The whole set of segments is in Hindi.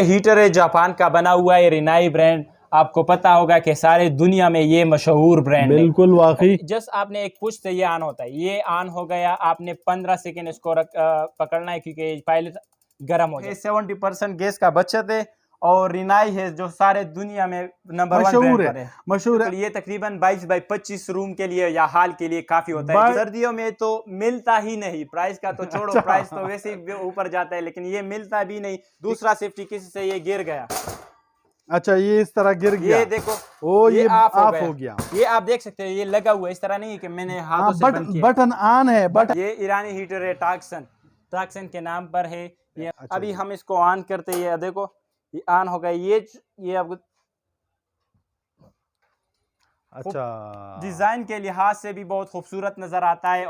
ये हीटर है जापान का बना हुआ है, रिनाई ब्रांड। आपको पता होगा कि सारे दुनिया में ये मशहूर ब्रांड है। बिल्कुल वाकई। जस्ट आपने एक पुश से ये ऑन होता है, ये ऑन हो गया। आपने 15 सेकेंड इसको पकड़ना है क्योंकि पहले गर्म हो जाए। 70% गैस का बचत है और रिनाई है जो सारे दुनिया में नंबर 1 ब्रांड पर है, मशहूर है। ये तकरीबन 22 बाई 25 रूम के लिए या हाल के लिए काफी होता है। सर्दियों में तो मिलता ही नहीं, प्राइस का तो छोड़ो, अच्छा। प्राइस तो वैसे ही ऊपर जाता है, लेकिन ये मिलता भी नहीं। दूसरा सेफ्टी किसी से ये गिर गया, अच्छा ये इस तरह गिर गया, ये देखो ओ ये ऑफ हो गया। ये आप देख सकते हैं, ये लगा हुआ है, इस तरह नहीं है कि मैंने हाथों से बंद किया। बटन ऑन है, बटन। ये ईरानी हीटर है, टाक्सन के नाम पर है ये। अच्छा, अभी हम इसको ऑन करते हैं, देखो ये ऑन हो गया। ये आपको अच्छा डिजाइन के लिहाज से भी बहुत खूबसूरत नजर आता है।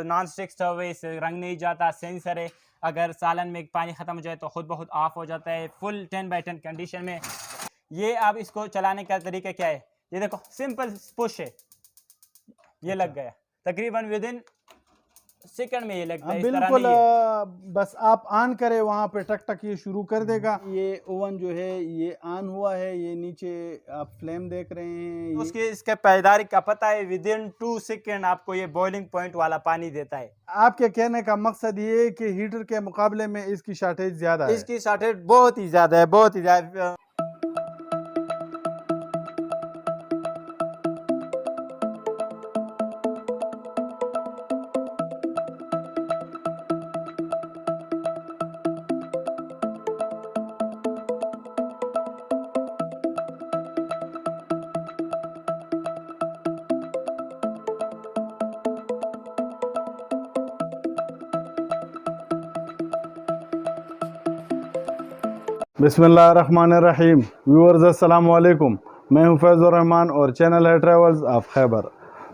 नॉन स्टिक स्टोव है, इससे रंग नहीं जाता। सेंसर है, अगर सालन में पानी खत्म हो जाए तो खुद बहुत ऑफ हो जाता है। फुल 10x10 कंडीशन में। ये आप इसको चलाने का तरीका क्या है, ये देखो सिंपल पुश है, ये लग गया। तकरीबन विदिन सेकंड में ये लगता है। बिल्कुल, बस आप ऑन करें वहां पे टक टक ये शुरू कर देगा। ये ओवन जो है ये ऑन हुआ है, ये नीचे आप फ्लेम देख रहे हैं। उसके इसके पैदारी का पता है, विदिन 2 सेकंड आपको ये बॉइलिंग पॉइंट वाला पानी देता है। आपके कहने का मकसद ये है कि हीटर के मुकाबले में इसकी शॉर्टेज ज्यादा है। इसकी शॉर्टेज बहुत ही ज्यादा है, बहुत ही ज्यादा। बिस्मिल्लाहिर्रहमानिर्रहीम। व्यूअर्स अस्सलाम वालेकुम, मैं हूं फैज़ुर रहमान और चैनल है ट्रैवल्स ऑफ खैबर।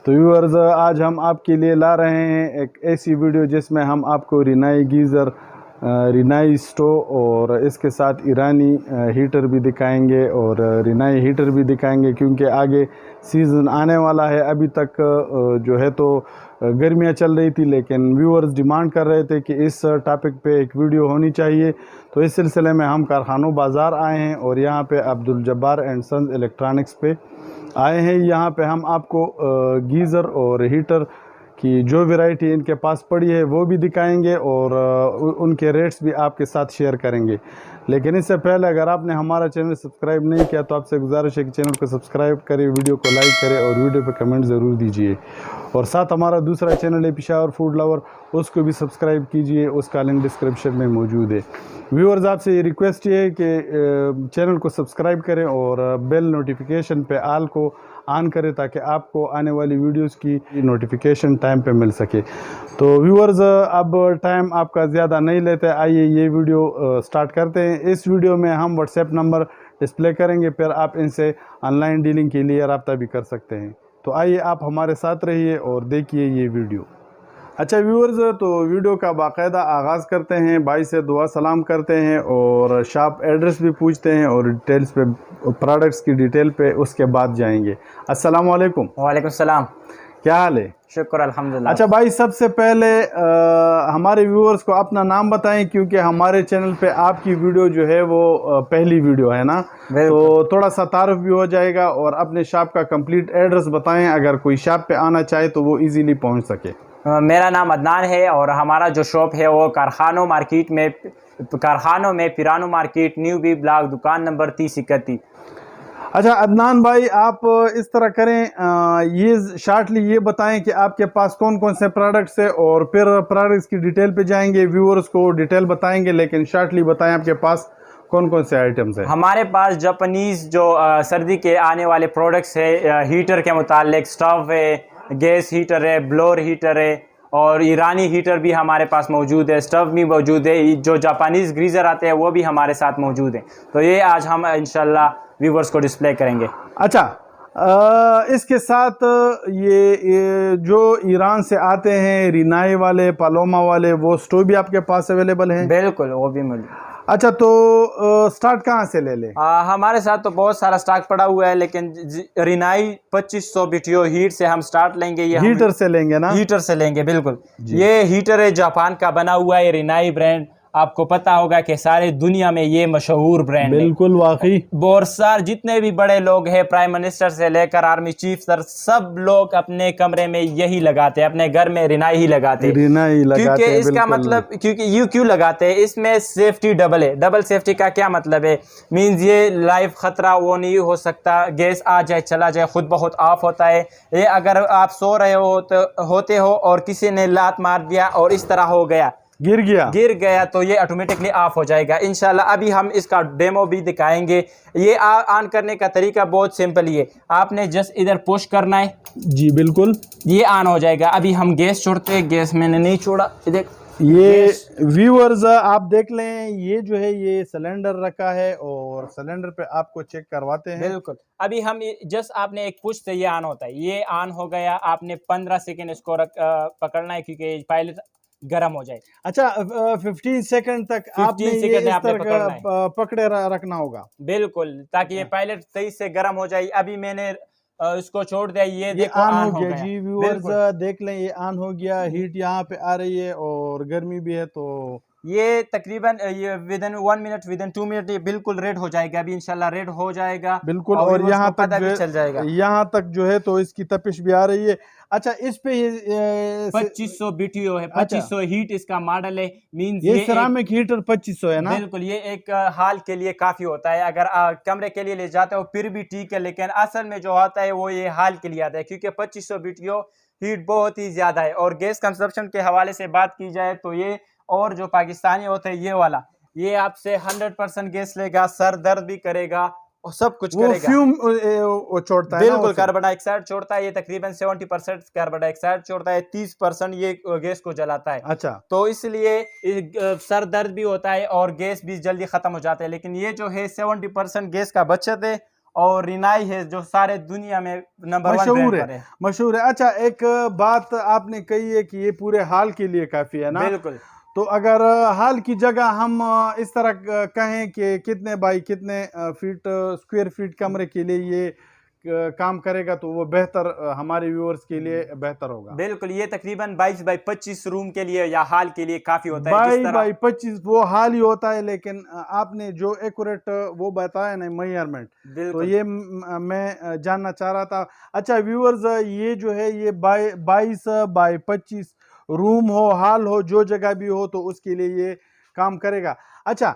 तो व्यूअर्स आज हम आपके लिए ला रहे हैं एक ऐसी वीडियो जिसमें हम आपको रिनाई गीज़र, रिनाई स्टोव और इसके साथ ईरानी हीटर भी दिखाएंगे और रिनाई हीटर भी दिखाएंगे, क्योंकि आगे सीज़न आने वाला है। अभी तक जो है तो गर्मियाँ चल रही थी, लेकिन व्यूअर्स डिमांड कर रहे थे कि इस टॉपिक पे एक वीडियो होनी चाहिए। तो इस सिलसिले में हम कारखानों बाज़ार आए हैं और यहाँ पे Abdul Jabbar and sons electronics पे आए हैं। यहाँ पे हम आपको गीज़र और हीटर कि जो वैरायटी इनके पास पड़ी है वो भी दिखाएंगे और उनके रेट्स भी आपके साथ शेयर करेंगे। लेकिन इससे पहले अगर आपने हमारा चैनल सब्सक्राइब नहीं किया तो आपसे गुजारिश है कि चैनल को सब्सक्राइब करें, वीडियो को लाइक करें और वीडियो पे कमेंट ज़रूर दीजिए। और साथ हमारा दूसरा चैनल है पेशावर फूड लवर, उसको भी सब्सक्राइब कीजिए, उसका लिंक डिस्क्रिप्शन में मौजूद है। व्यूअर्स आपसे ये रिक्वेस्ट है कि चैनल को सब्सक्राइब करें और बेल नोटिफिकेशन पे आल को ऑन करें ताकि आपको आने वाली वीडियोस की नोटिफिकेशन टाइम पे मिल सके। तो व्यूअर्स अब टाइम आपका ज़्यादा नहीं लेते, आइए ये वीडियो स्टार्ट करते हैं। इस वीडियो में हम व्हाट्सएप नंबर डिस्प्ले करेंगे, फिर आप इनसे ऑनलाइन डीलिंग के लिए रब्ता भी कर सकते हैं। तो आइए आप हमारे साथ रहिए और देखिए ये वीडियो। अच्छा व्यूअर्स, तो वीडियो का बाकायदा आगाज़ करते हैं, भाई से दुआ सलाम करते हैं और शॉप एड्रेस भी पूछते हैं और डिटेल्स पे, प्रोडक्ट्स की डिटेल पे उसके बाद जाएंगे। अस्सलाम वालेकुम। वालेकुम सलाम, क्या हाल है? शुक्र अल्हम्दुलिल्लाह। अच्छा भाई, सबसे पहले हमारे व्यूअर्स को अपना नाम बताएं, क्योंकि हमारे चैनल पे आपकी वीडियो जो है वो पहली वीडियो है ना, तो थोड़ा सा तारुफ भी हो जाएगा। और अपने शॉप का कंप्लीट एड्रेस बताएं, अगर कोई शॉप पे आना चाहे तो वो इजीली पहुंच सके। मेरा नाम अदनान है और हमारा जो शॉप है वो कारखानों में पिरानो मार्केट, न्यू बी ब्लॉक, दुकान नंबर 3031। अच्छा अदनान भाई, आप इस तरह करें, ये शॉर्टली ये बताएं कि आपके पास कौन कौन से प्रोडक्ट्स है और फिर प्रोडक्ट्स की डिटेल पे जाएंगे, व्यूअर्स को डिटेल बताएंगे, लेकिन शॉर्टली बताएं आपके पास कौन कौन से आइटम्स हैं। हमारे पास जापानीज़ जो सर्दी के आने वाले प्रोडक्ट्स है, हीटर के मुतालिक स्टोव है, गैस हीटर है, ब्लोअर हीटर है और ईरानी हीटर भी हमारे पास मौजूद है, स्टव भी मौजूद है, जो जापानीज़ ग्रीज़र आते हैं वो भी हमारे साथ मौजूद है। तो ये आज हम इंशाल्लाह व्यूवर्स को डिस्प्ले करेंगे। अच्छा, इसके साथ ये जो ईरान से आते हैं रिनाई वाले, पालोमा वाले, वो स्टोव भी आपके पास अवेलेबल हैं? बिल्कुल, वो भी मौजूद। अच्छा, तो स्टार्ट कहाँ से ले लें? हमारे साथ तो बहुत सारा स्टॉक पड़ा हुआ है, लेकिन रिनाई 2500 BTU हीट से हम स्टार्ट लेंगे। ये हीटर से लेंगे ना? हीटर से लेंगे, बिल्कुल। ये हीटर है जापान का बना हुआ है, रिनाई ब्रांड। आपको पता होगा कि सारी दुनिया में ये मशहूर ब्रांड है। बिल्कुल वाकई। बोरसार जितने भी बड़े लोग हैं, प्राइम मिनिस्टर से लेकर आर्मी चीफ सर, सब लोग अपने कमरे में यही लगाते हैं, अपने घर में रिनाई ही लगाते हैं। रिनाई लगाते क्योंकि हैं, इसका बिल्कुल। मतलब, क्योंकि ये क्यों लगाते हैं, इसमें सेफ्टी डबल है। डबल सेफ्टी का क्या मतलब है? मींस ये लाइफ खतरा वो नहीं हो सकता, गैस आ जाए चला जाए, खुद बहुत ऑफ होता है। ये अगर आप सो रहे होते हो और किसी ने लात मार दिया और इस तरह हो गया, गिर गया तो ये ऑटोमेटिकली ऑफ हो जाएगा। इंशाल्लाह अभी हम इसका डेमो भी दिखाएंगे। ये ऑन करने का तरीका बहुत सिंपल ही है, आपने जस्ट इधर पुश करना है जी, बिल्कुल, ये ऑन हो जाएगा। अभी हम गैस छोड़ते हैं, गैस मैंने नहीं छोड़ा, देख ये व्यूअर्स आप देख लें, ये जो है ये सिलेंडर रखा है और सिलेंडर पे आपको चेक करवाते हैं। बिल्कुल, अभी हम जस्ट आपने एक पुश से ये ऑन होता है, ये ऑन हो गया। आपने 15 सेकेंड इसको पकड़ना है क्योंकि पहले गर्म हो जाए। अच्छा, 15 सेकंड तक आपने ये इस तरह पकड़े रखना होगा। बिल्कुल, ताकि ये पायलट सही से गर्म हो जाए। अभी मैंने इसको छोड़ दिया, ये देखो ऑन ऑन हो गया जी। व्यूअर्स देख लें, ये ऑन हो गया, हीट यहाँ पे आ रही है और गर्मी भी है। तो ये तकरीबन ये विदिन 1 मिनट, विदिन 2 मिनट ये बिल्कुल रेड हो जाएगा। अभी इंशाल्लाह रेड हो जाएगा बिल्कुल, और यहाँ तक भी चल जाएगा, यहाँ तक जो है तो इसकी तपिश भी आ रही है। अच्छा, इस पे 2500 BTU है, 2500 हीट इसका मॉडल है। मींस ये सिरामिक हीटर 2500 है ना? बिल्कुल, ये एक हाल के लिए काफी होता है। अगर कमरे के लिए ले जाते हो फिर भी ठीक है, लेकिन असल में जो होता है वो ये हाल के लिए आता है, क्योंकि 2500 BTU हीट बहुत ही ज्यादा है। और गैस कंजप्शन के हवाले से बात की जाए तो ये, और जो पाकिस्तानी होता है ये वाला, ये आपसे 100% गैस लेगा, सर दर्द भी करेगा और सब कुछ करेगा। फ्यूम छोड़ता है, बिल्कुल, कार्बन डाइऑक्साइड छोड़ता है। ये तकरीबन 70% कार्बन डाइऑक्साइड छोड़ता है, 30% ये गैस को जलाता है। अच्छा, तो इसलिए सर दर्द भी होता है और गैस भी जल्दी खत्म हो जाता है। लेकिन ये जो है 70% गैस का बचत है और रिनाई है जो सारे दुनिया में नंबर 1 ब्रांड है, मशहूर है। अच्छा, एक बात आपने कही है कि ये पूरे हाल के लिए काफी है ना? बिल्कुल। तो अगर हाल की जगह हम इस तरह कहें कि कितने बाई कितने फीट स्क्वायर फीट कमरे के लिए ये काम करेगा तो वो बेहतर, हमारे व्यूअर्स के लिए बेहतर होगा। बिल्कुल, ये तकरीबन 22 बाई 25 रूम के लिए या हाल के लिए काफी होता है। 22 बाई 25 वो हाल ही होता है, लेकिन आपने जो एक्यूरेट वो बताया ना मेजरमेंट, तो ये मैं जानना चाह रहा था। अच्छा व्यूअर्स, ये जो है ये 22 बाई 25 रूम हो, हाल हो, जो जगह भी हो तो उसके लिए ये काम करेगा। अच्छा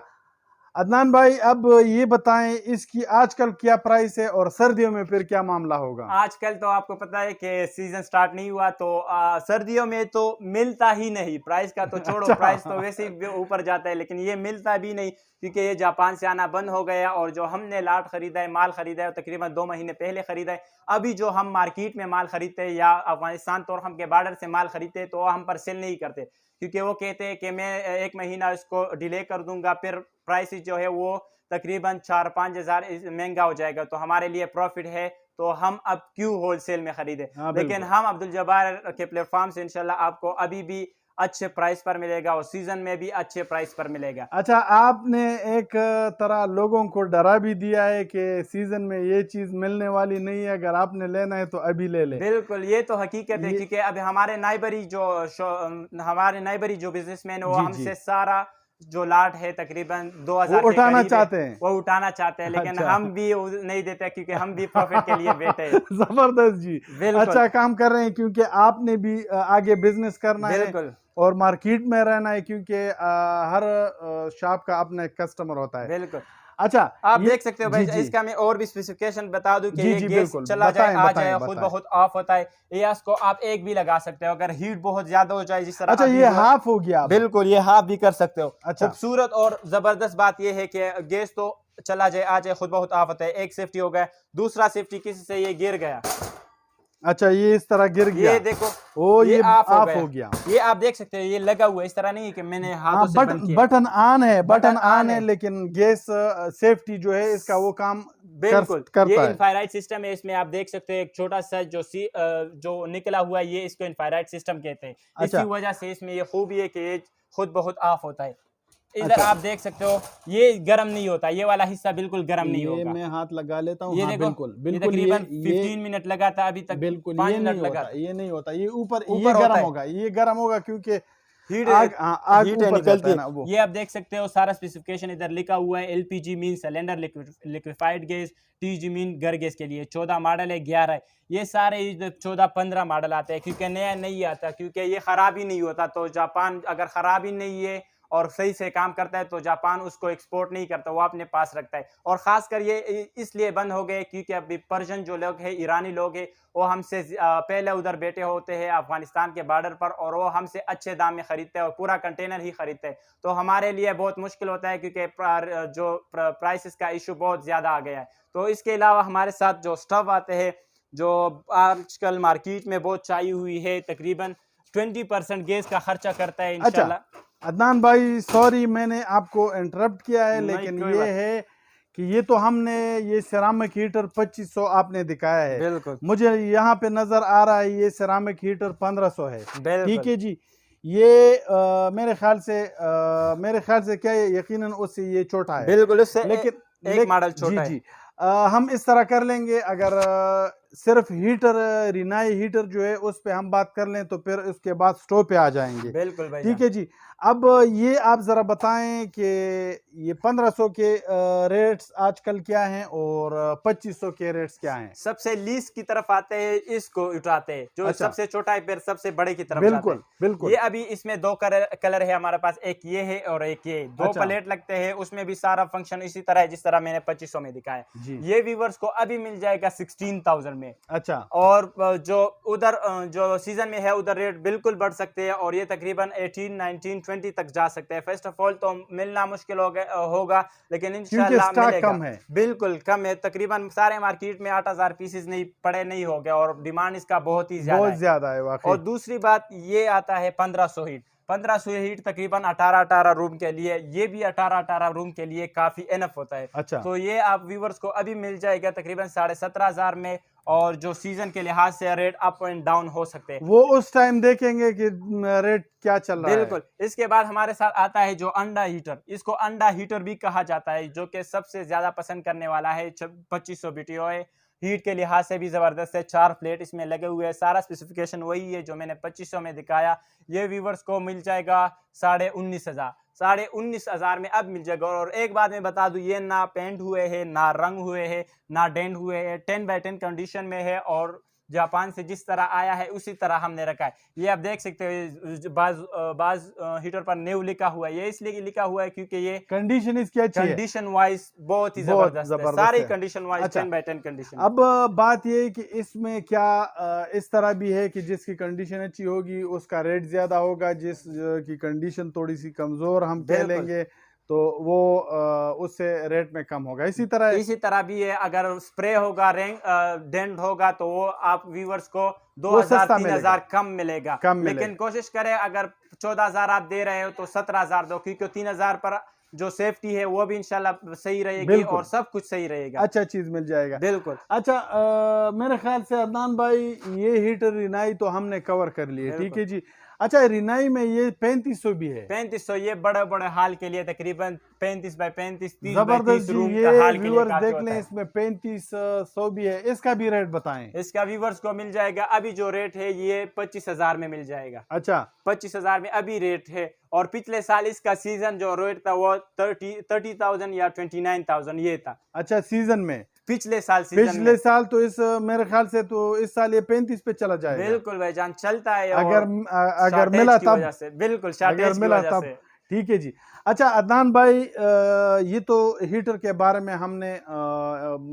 अदनान भाई, अब ये बताएं इसकी आजकल क्या प्राइस है और सर्दियों में फिर क्या मामला होगा? आजकल तो आपको पता है कि सीजन स्टार्ट नहीं हुआ, तो सर्दियों में तो मिलता ही नहीं। प्राइस का तो छोड़ो, अच्छा। प्राइस तो वैसे ही ऊपर जाता है, लेकिन ये मिलता भी नहीं क्योंकि ये जापान से आना बंद हो गया। और जो हमने लाट खरीदा है, माल खरीदा है, तकरीबन 2 महीने पहले खरीदा है। अभी जो हम मार्केट में माल खरीदते हैं या अफगानिस्तान तोरखम के बॉर्डर से माल खरीदते हैं तो हम पर सेल नहीं करते, क्योंकि वो कहते हैं कि मैं 1 महीना इसको डिले कर दूंगा, फिर प्राइस जो है वो तकरीबन 4-5 हज़ार महंगा हो जाएगा, तो हमारे लिए प्रॉफिट है तो हम अब क्यों होलसेल में खरीदे। लेकिन हम अब्दुल जब्बार के प्लेटफॉर्म से इंशाल्लाह आपको अभी भी अच्छे प्राइस पर मिलेगा और सीजन में भी अच्छे प्राइस पर मिलेगा। अच्छा, आपने एक तरह लोगों को डरा भी दिया है कि सीजन में ये चीज मिलने वाली नहीं है, अगर आपने लेना है तो अभी ले ले। बिल्कुल, ये तो हकीकत है, क्योंकि अभी हमारे नाइबरी जो बिजनेसमैन है वो हमसे सारा जो लाट है तकरीबन 2000 उठाना चाहते हैं, वो उठाना चाहते हैं, लेकिन अच्छा। हम भी नहीं देते क्योंकि हम भी प्रॉफिट के लिए बैठे हैं। जबरदस्त जी, अच्छा काम कर रहे हैं, क्योंकि आपने भी आगे बिजनेस करना है और मार्केट में रहना है, क्योंकि हर शॉप का अपना कस्टमर होता है। बिल्कुल। अच्छा, आप देख सकते हो भाई, इसका मैं और भी स्पेसिफिकेशन बता दूं कि ये गैस चला जाए आ जाए, खुद बहुत ऑफ होता है। ये इसको आप एक भी लगा सकते हो अगर हीट बहुत ज्यादा हो जाए, जिस तरह। अच्छा, ये हाफ हो गया। बिल्कुल, ये हाफ भी कर सकते हो। अच्छा, खूबसूरत और जबरदस्त बात ये है कि गैस तो चला जाए आ जाए, खुद बहुत ऑफ होता है। एक सेफ्टी हो गया, दूसरा सेफ्टी किसी से ये गिर गया। अच्छा, ये इस तरह गिर गया, ये देखो, ओ ये ऑफ हो गया। ये आप देख सकते हो, ये लगा हुआ है, इस तरह नहीं है कि मैंने हाथों से बंद किया। बटन ऑन है, लेकिन गैस सेफ्टी जो है इसका वो काम बिल्कुल करता ये है। इंफ्रारेड सिस्टम है, इसमें आप देख सकते हो एक छोटा सा जो निकला हुआ है, ये इसको इंफ्रारेड सिस्टम कहते हैं। अच्छा। इसी वजह से इसमें ये खूबी है कि ये खुद बहुत ऑफ होता है। इधर आप देख सकते हो ये गर्म नहीं होता, ये वाला हिस्सा बिल्कुल गर्म नहीं होगा। मैं हाथ लगा लेता हूँ। ये देखो, बिल्कुल तकरीबन 15 मिनट लगा था, अभी तक बिल्कुल 5 मिनट लगा। ये नहीं होता, ये ऊपर ये गर्म होगा, ये गर्म होगा क्योंकि हीट आग हीट ऊपर निकलती जाता है है ना वो। ये आप देख सकते हो सारा स्पेसिफिकेशन इधर लिखा हुआ है। LPG mean cylinder liquefied gas, TG mean घर गैस के लिए 14 मॉडल है, 11 है। ये सारे 14-15 मॉडल आते हैं क्योंकि नया नहीं आता, क्योंकि ये ख़राब ही नहीं होता। तो जापान अगर ख़राब ही नहीं है और सही से काम करता है तो जापान उसको एक्सपोर्ट नहीं करता, वो अपने पास रखता है। और ख़ासकर ये इसलिए बंद हो गए क्योंकि अभी पर्शियन जो लोग हैं, ईरानी लोग हैं, वो हमसे पहले उधर बैठे होते हैं अफगानिस्तान के बॉर्डर पर, और वो हमसे अच्छे दाम में ख़रीदते हैं और पूरा कंटेनर ही ख़रीदते हैं। तो हमारे लिए बहुत मुश्किल होता है क्योंकि जो प्राइसेस का इशू बहुत ज़्यादा आ गया है। तो इसके अलावा हमारे साथ जो स्टव आते हैं, जो आजकल मार्केट में बहुत चाहिए हुई है, तकरीबन 20% गैस का खर्चा करता है इंशाल्लाह। अच्छा अदनान भाई, सॉरी मैंने आपको इंटरप्ट किया है, नहीं, लेकिन कोई ये बात है कि ये तो हमने ये सिरामिक हीटर 2500 आपने दिखाया है, बिल्कुल मुझे यहाँ पे नज़र आ रहा है ये सिरामिक हीटर 1500 है। ठीक बिल्कुल है जी। ये मेरे ख्याल से क्या है, यकीनन उससे ये छोटा है, बिल्कुल, उससे लेकिन एक मॉडल जी छोटा है। जी हम इस तरह कर लेंगे, अगर सिर्फ हीटर रिनाई हीटर जो है उस पे हम बात कर लें तो फिर उसके बाद स्टोव पे आ जाएंगे। बिल्कुल भाई ठीक है जी। अब ये आप ज़रा बताएं कि ये 1500 के रेट्स आजकल क्या हैं और 2500 के रेट्स क्या हैं? सबसे लीस्ट की तरफ आते हैं, इसको उठाते हैं जो अच्छा सबसे छोटा है, फिर सबसे बड़े की तरफ जाते बिल्कुल हैं। बिल्कुल। ये अभी इसमें दो कलर है हमारे पास, एक ये है और एक ये, दो अच्छा प्लेट लगते हैं, उसमें भी सारा फंक्शन इसी तरह है जिस तरह मैंने 2500 में दिखाया। जी। ये व्यूवर्स को अभी मिल जाएगा 16,000 में। अच्छा और जो उधर जो सीजन में है उधर रेट बिल्कुल बढ़ सकते हैं और ये तकरीबन 18, 19, 20 तक जा सकते हैं। फर्स्ट ऑफ ऑल तो मिलना मुश्किल होगा, लेकिन क्योंकि इंशाल्लाह स्टॉक मिलेगा। कम है। बिल्कुल कम है, तकरीबन सारे मार्केट में 8,000 पीसेस नहीं पड़े नहीं हो गया और डिमांड इसका बहुत ही ज्यादा बहुत है। ज्यादा है वाकई। और दूसरी बात ये आता है 1500 हीट। 1500 हीट तकरीबन 18-18 रूम के लिए, ये भी 18-18 रूम के लिए काफी एनफ होता है। अच्छा तो ये आप व्यूवर्स को अभी मिल जाएगा तकरीबन 17,500 में, और जो सीजन के लिहाज से रेट अप एंड डाउन हो सकते हैं, वो उस टाइम देखेंगे कि रेट क्या चल रहा है। बिल्कुल। इसके बाद हमारे साथ आता है जो अंडा हीटर, इसको अंडा हीटर भी कहा जाता है, जो कि सबसे ज्यादा पसंद करने वाला है। 2500 BTO है, हीट के लिहाज से भी जबरदस्त है। 4 प्लेट इसमें लगे हुए हैं, सारा स्पेसिफिकेशन वही है जो मैंने 2500 में दिखाया। ये व्यूवर्स को मिल जाएगा 19,500, 19,500 में अब मिल जाएगा। और एक बात मैं बता दूं, ये ना पेंट हुए हैं, ना रंग हुए हैं, ना डेंट हुए हैं, 10x10 कंडीशन में है और जापान से जिस तरह आया है उसी तरह हमने रखा है। ये आप देख सकते हो, बाज हीटर पर न्यू लिखा हुआ है। ये इसलिए लिखा हुआ है क्योंकि ये कंडीशन इसकी अच्छी है, कंडीशन वाइज बहुत ही बहुत जबरदस्त है, जबरदस्त सारी है। कंडीशन वाइज अच्छा 10x10 कंडीशन। अब बात ये है कि इसमें क्या इस तरह भी है कि जिसकी कंडीशन अच्छी होगी उसका रेट ज्यादा होगा, जिस की कंडीशन थोड़ी सी कमजोर हम कह बिल्कुल। लेंगे तो वो उससे रेट में कम होगा। इसी तरह भी है, अगर स्प्रे होगा, डेंट होगा तो वो आप व्यूवर्स को वो 2000 सस्ता 3000 मिलेगा, कम मिलेगा। कम लेकिन मिलेगा। कोशिश करें, अगर 14,000 आप दे रहे हो तो 17,000 दो, क्योंकि 3,000 पर जो सेफ्टी है वो भी इंशाल्लाह सही रहेगी बिल्कुल और सब कुछ सही रहेगा। अच्छा चीज मिल जाएगा। बिल्कुल अच्छा मेरे ख्याल से अदनान भाई ये हीटर रिनाई तो हमने कवर कर लिए, ठीक बिल्कुल। है जी। अच्छा रिनाई में ये 3500 भी है, 3500, ये बड़े बड़े हाल के लिए तकरीबन 35x35, 30x30 जबरदस्त जी। रूम का ये हाल के लिए व्यूअर्स काफी देख होता लें, है। इसमें 3500 भी है, इसका भी रेट बताएं। इसका व्यूवर्स को मिल जाएगा अभी जो रेट है ये 25,000 में मिल जाएगा। अच्छा 25,000 में अभी रेट है। और पिछले साल इसका सीजन जो रेट था वो 30,000 या 29,000 ये था अच्छा सीजन में, पिछले साल सीजन पिछले में। साल तो इस मेरे ख्याल से तो इस साल ये 35 पे चला जाएगा बिल्कुल भाईजान, चलता है अगर और अगर शॉर्टेज मिला की तब, वजह से, बिल्कुल अगर शॉर्टेज की मिला वजह तब। से। ठीक है जी। अच्छा अदनान भाई ये तो हीटर के बारे में हमने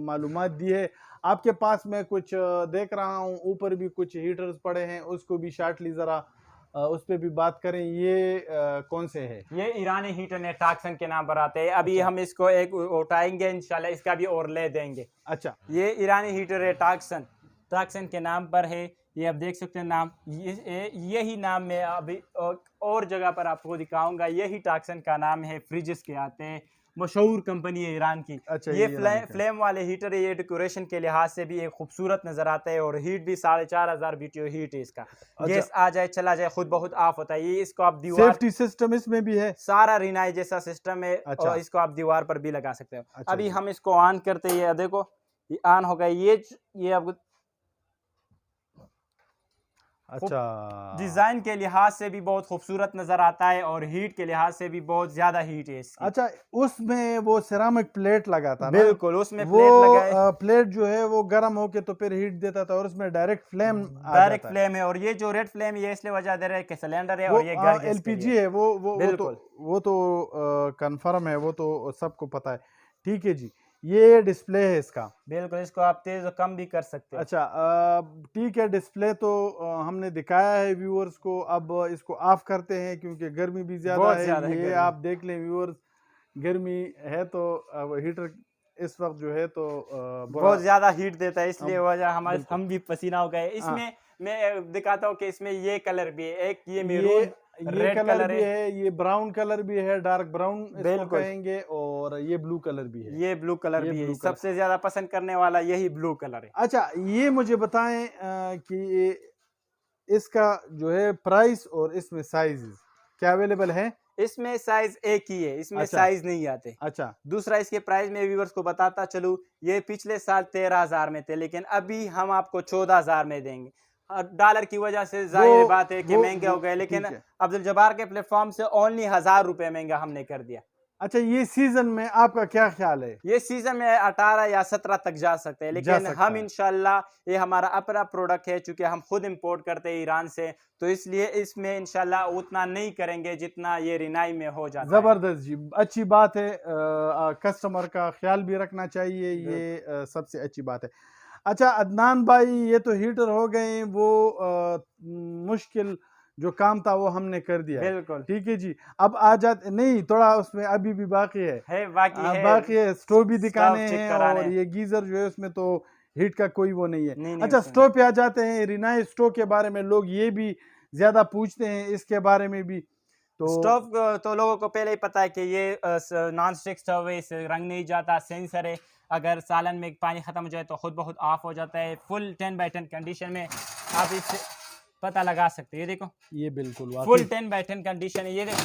मालूमात दी है। आपके पास मैं कुछ देख रहा हूँ, ऊपर भी कुछ हीटर्स पड़े हैं, उसको भी शार्टली ज़रा उस पर भी बात करें। ये कौन से है? ये ईरानी हीटर ने टाक्सन के नाम पर आते हैं। अभी अच्छा। हम इसको एक उठाएंगे इंशाल्लाह, इसका भी और ले देंगे। अच्छा ये ईरानी हीटर है, टाक्सन, टाक्सन के नाम पर है। ये आप देख सकते हैं नाम, यही नाम मैं अभी और जगह पर आपको दिखाऊंगा। यही टाक्सन का नाम है, फ्रिजेस के आते हैं, मशहूर कंपनी है ईरान की। अच्छा ये ईरानी का। फ्लेम वाले हीटर है। ये डेकोरेशन के लिहाज से भी एक खूबसूरत नजर आता है और हीट भी 4,500 BTO हीट है इसका। गैस आ जाए चला जाए खुद बहुत ऑफ होता है। ये इसको आप दीवार, सेफ्टी सिस्टम इसमें भी है, सारा रिनाई जैसा सिस्टम है। अच्छा। और इसको आप दीवार पर भी लगा सकते हो। अच्छा अभी जी। हम इसको ऑन करते हैं, देखो ये ऑन हो गया। ये आपको अच्छा, डिजाइन के लिहाज से भी बहुत खूबसूरत नजर आता है और हीट के लिहाज से भी बहुत ज्यादा हीट है इसकी। अच्छा, उसमें वो सिरामिक प्लेट लगा था ना? बिल्कुल, उसमें वो प्लेट लगाए, प्लेट जो है वो गर्म होके तो फिर हीट देता था और उसमें डायरेक्ट फ्लेम आ डायरेक्ट जाता है। फ्लेम है। और ये जो रेड फ्लेम है ये इसलिए वजह दे रहा है कि सिलेंडर है वो और ये गैस के एलपीजी लिए। है, बिल्कुल वो तो कंफर्म है, वो तो सबको पता है। ठीक है जी, ये डिस्प्ले है इसका। बिल्कुल, इसको आप तेज और कम भी कर सकते हो। अच्छा, ठीक है, डिस्प्ले तो हमने दिखाया है व्यूअर्स को। अब इसको ऑफ करते हैं क्योंकि गर्मी भी ज़्यादा बहुत है। ज्यादा ये गर्मी, आप देख लें व्यूअर्स, गर्मी है तो अब हीटर इस वक्त जो है तो बुरा। बहुत ज्यादा हीट देता है, इसलिए अब वजह हमारे बिल्कुल, हम भी पसीना हो गए हाँ, इसमें। मैं दिखाता हूँ कि इसमें ये कलर भी है, एक ये ये मैरून ये रेड कलर कलर भी है। है, ये ब्राउन कलर भी है, डार्क ब्राउन इसको बिल्कुल, कहेंगे, और ये ब्लू कलर भी है। ये ब्लू कलर ये भी है, ब्लू कलर। सबसे ज्यादा पसंद करने वाला यही ब्लू कलर है। अच्छा, ये मुझे बताएं कि इसका जो है प्राइस और इसमें साइज क्या अवेलेबल है? इसमें साइज एक ही है, इसमें अच्छा, साइज नहीं आते। अच्छा, दूसरा, इसके प्राइस में व्यूवर्स को बताता चलूं, ये पिछले साल 13,000 में थे, लेकिन अभी हम आपको 14,000 में देंगे। डॉलर की वजह से वो जाहिर बात है कि महंगे वो हो गए, लेकिन ठीक है। अब्दुल जब्बार के प्लेटफॉर्म से ओनली 1,000 रुपए महंगा हमने कर दिया। अच्छा, ये सीजन में आपका क्या ख्याल है? ये सीजन में 18 या 17 तक जा सकते हैं, जा लेकिन सकता हम है। इंशाल्लाह, ये हमारा अपना प्रोडक्ट है, चूंकि हम खुद इंपोर्ट करते हैं ईरान से, तो इसलिए इसमें इंशाल्लाह उतना नहीं करेंगे जितना ये रिनाई में हो जाता है। जबरदस्त जी, अच्छी बात है। कस्टमर का ख्याल भी रखना चाहिए, ये सबसे अच्छी बात है। अच्छा अदनान भाई, ये तो हीटर हो गए, वो मुश्किल जो काम था वो हमने कर दिया है। बिल्कुल ठीक है जी, अब आ जाते नहीं, थोड़ा उसमें अभी भी बाकी है। बाकी है, बाकी है, स्टोव भी स्टव दिखाने चेक हैं, कराने और हैं। ये गीजर जो है उसमें तो हीट का कोई वो नहीं है। नहीं नहीं, अच्छा, उसमें स्टोव पे आ जाते हैं। रिनाई स्टोव के बारे में लोग ये भी ज्यादा पूछते हैं, इसके बारे में भी तो। स्टोव तो लोगों को पहले ही पता है कि ये नॉन स्टिक स्टोव है, इससे रंग नहीं जाता, सेंसर है, अगर सालन में पानी खत्म हो जाए तो खुद ब खुद ऑफ हो जाता है। फुल 10x10 कंडीशन में आप इससे पता लगा सकते हैं। ये देखो, ये बिल्कुल फुल 10x10 कंडीशन है। ये देखो,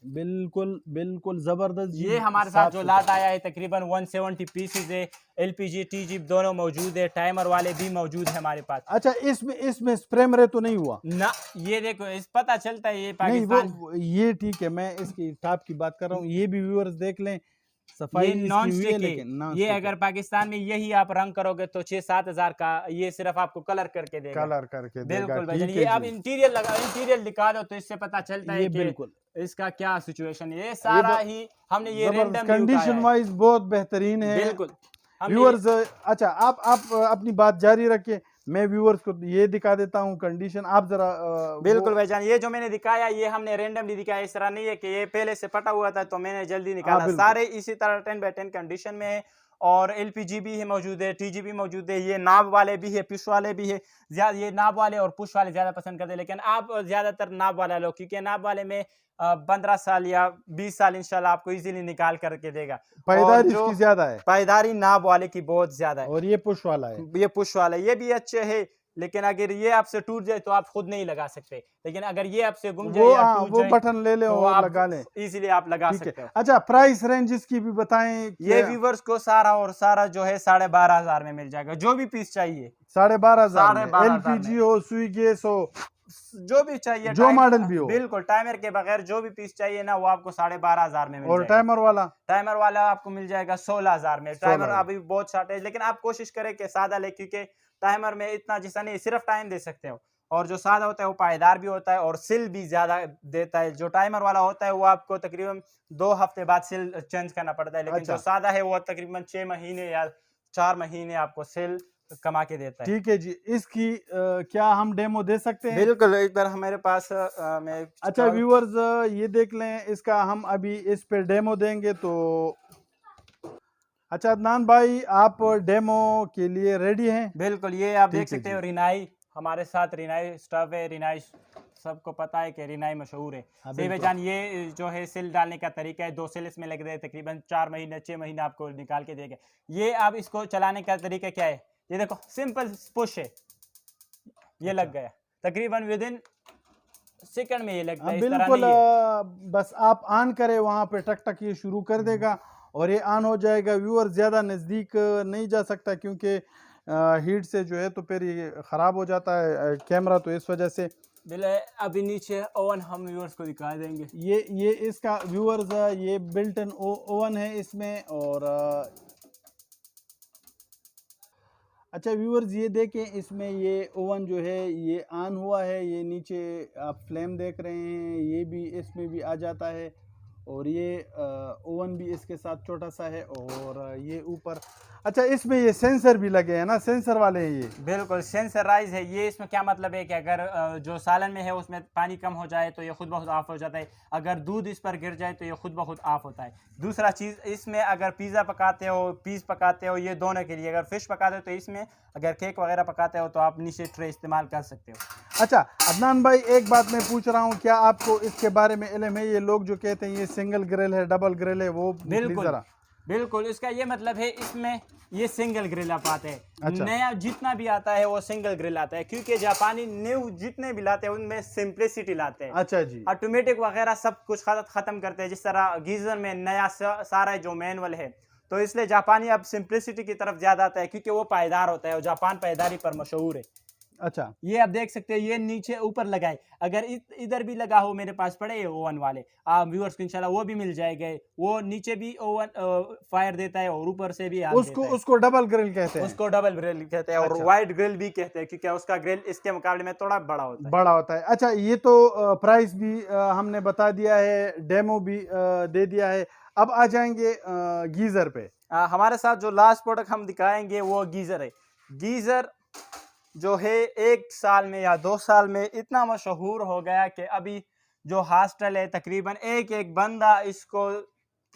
बिल्कुल बिल्कुल जबरदस्त जी, ये हमारे साथ साफ जो सुथरा। लात आया है तकरीबन 170 पीसेज है। एलपीजी टीजी दोनों मौजूद है, टाइमर वाले भी मौजूद है हमारे पास। अच्छा, इसमें स्प्रे मरे तो नहीं हुआ? ना, ये देखो, इस पता चलता है ये नहीं, पाकिस्तान। ये ठीक है, मैं इसकी टॉप की बात कर रहा हूँ। ये भी व्यूअर्स देख लें, सफाई ये इसकी नॉन हुई है, स्टिक है। लेकिन नॉन ये स्टिक है। अगर पाकिस्तान में यही आप रंग करोगे तो 6-7 हजार का, ये सिर्फ आपको कलर करके देगा। कलर करके देगा, बिल्कुल भाईजान, ठीक ये है आप जी। इंटीरियर लगा, इंटीरियर दिखा दो तो इससे पता चलता है ये कि बिल्कुल इसका क्या सिचुएशन है। ये ये सारा ही हमने ये जबरदस्त, रेंडमली उठाया कंडीशन है। वाइज बहुत बेहतरीन है बिल्कुल, हमने व्यूअर्स। अच्छा, आप अपनी बात जारी रखिए, मैं व्यूअर्स को ये दिखा देता हूँ कंडीशन। आप जरा वो। बिल्कुल भाईजान, ये जो मैंने दिखाया ये हमने रेंडमली दिखाया, इस तरह नहीं है कि ये पहले से फटा हुआ था तो मैंने जल्दी निकाला। बिल्कुल, सारे इसी तरह 10x10 कंडीशन में है। और एलपीजी भी है मौजूद है, टीजी भी मौजूद है, ये नाब वाले भी है, पुश वाले भी है। ज्यादा ये नाब वाले और पुश वाले ज्यादा पसंद करते हैं, लेकिन आप ज्यादातर नाब वाला लो, क्योंकि नाब वाले में 15 साल या 20 साल इंशाल्लाह आपको इजीली निकाल करके देगा। और पायदारी जो इसकी ज्यादा है, पायदारी नाब वाले की बहुत ज्यादा है। और ये पुश वाला है। ये पुश वाला ये भी अच्छे है, लेकिन अगर ये आपसे टूट जाए तो आप खुद नहीं लगा सकते, लेकिन अगर ये आपसे गुम जाए या टूट वो जाए बटन ले ले तो और आप लगा लें। इजीली आप लगा ठीक सकते है। हो। अच्छा, प्राइस रेंज इसकी भी बताएं। ये व्यूवर्स को सारा और सारा जो है 12,500 में मिल जाएगा, जो भी पीस चाहिए। 12,500 में 12,500 एलपीजी हो, सुई गैस हो, जो भी चाहिए, जो मॉडल भी हो। बिल्कुल, टाइमर के बगैर जो भी पीस चाहिए ना, वो आपको 12,500 में मिल और जाएगा। टाइमर वाला टाइमर वाला आपको मिल जाएगा 16,000 में। टाइमर 16,000। अभी बहुत शॉर्टेज, लेकिन आप कोशिश करें कि सादा ले, क्योंकि टाइमर में इतना जैसा नहीं, सिर्फ टाइम दे सकते हो, और जो सादा होता है वो पायदार भी होता है और सिल भी ज्यादा देता है। जो टाइमर वाला होता है वो आपको तकरीबन 2 हफ्ते बाद सिल चेंज करना पड़ता है, लेकिन अच्छा, जो सादा है वो तकरीबन 6 महीने या 4 महीने आपको सिल कमा के देता है। ठीक है जी, इसकी क्या हम डेमो दे सकते हैं? बिल्कुल, इधर हमारे पास मैं अच्छा व्यूअर्स, ये देख लें, इसका हम अभी इस पे डेमो देंगे तो। अच्छा अदनान भाई, आप डेमो के लिए रेडी हैं? बिल्कुल, ये आप देख ठीक है सकते हो जी। रिनाई, हमारे साथ रिनाई स्टव है। रिनाई सबको पता है कि रिनाई मशहूर है। हाँ, सही बिल्कुल। जान, ये जो है सिल डालने का तरीका है, 2 सिल इसमें लग रहे हैं, तकरीबन 4 महीने 6 महीने आपको निकाल के देगा। ये आप इसको चलाने का तरीका क्या है, ये देखो, सिंपल पुश है, ये लग गया तकरीबन विदिन सेकंड में, ये लगता है, इस तरह बिल्कुल, नहीं है। बस आप ऑन करें, वहां पे टक टक ये शुरू कर देगा और ये ऑन हो जाएगा। व्यूअर ज्यादा नजदीक नहीं जा सकता क्योंकि हीट से जो है तो फिर ये ख़राब हो जाता है कैमरा, तो इस वजह से अभी नीचे ओवन हम व्यूअर्स को दिखा देंगे। ये इसका व्यूअर्स ये बिल्ट इन ओवन है इसमें। और अच्छा व्यूअर्स ये देखें, इसमें ये ओवन जो है ये ऑन हुआ है, ये नीचे आप फ्लेम देख रहे हैं, ये भी इसमें भी आ जाता है। और ये ओवन भी इसके साथ छोटा सा है। और ये ऊपर अच्छा इसमें ये सेंसर भी लगे हैं ना, सेंसर वाले हैं ये? बिल्कुल सेंसराइज है ये। इसमें क्या मतलब है कि अगर जो सालन में है उसमें पानी कम हो जाए तो ये खुद बहुत ऑफ हो जाता है, अगर दूध इस पर गिर जाए तो ये खुद बहुत ऑफ होता है। दूसरा चीज़ इसमें अगर पिज़्ज़ा पकाते हो, पीस पकाते हो, ये दोनों के लिए। अगर फिश पकाते हो तो इसमें, अगर केक वगैरह पकाते हो तो आप नीचे ट्रे इस्तेमाल कर सकते हो। अच्छा अदनान भाई एक बात मैं पूछ रहा हूँ, क्या आपको इसके बारे में इल्म है? ये लोग जो कहते हैं ये सिंगल ग्रिल है, डबल ग्रिल है, वो बिल्कुल जरा। बिल्कुल इसका ये मतलब है इसमें ये सिंगल ग्रिल आप आते हैं। अच्छा। नया जितना भी आता है वो सिंगल ग्रिल आता है, क्योंकि जापानी न्यू जितने भी लाते हैं उनमें सिंप्लिसिटी लाते हैं। अच्छा जी। ऑटोमेटिक वगैरह सब कुछ खत्म करते हैं। जिस तरह गीजर में नया सारा जो मैनुअल है, तो इसलिए जापानी अब सिंप्लिसिटी की तरफ ज्यादा आता है, क्योंकि वो पायदार होता है और जापान पायदारी पर मशहूर है। अच्छा ये आप देख सकते हैं, ये नीचे ऊपर लगाए, अगर इधर भी लगा हो, मेरे पास पड़े ओवन वाले, आप व्यूअर्स को इंशाल्लाह वो भी मिल जाएंगे। वो नीचे भी ओवन फायर देता है और ऊपर से भी उसको डबल ग्रिल कहते हैं। उसको डबल ग्रिल कहते हैं। और अच्छा। वाइड ग्रिल भी कहते हैं, क्योंकि उसका ग्रिल इसके मुकाबले में थोड़ा बड़ा होता है। बड़ा होता है। अच्छा ये तो प्राइस भी हमने बता दिया है, डेमो भी दे दिया है। अब आ जाएंगे गीजर पे। हमारे साथ जो लास्ट प्रोडक्ट हम दिखाएंगे वो गीजर है। गीजर जो है 1 साल में या 2 साल में इतना मशहूर हो गया कि अभी जो हॉस्टल है तकरीबन एक एक बंदा इसको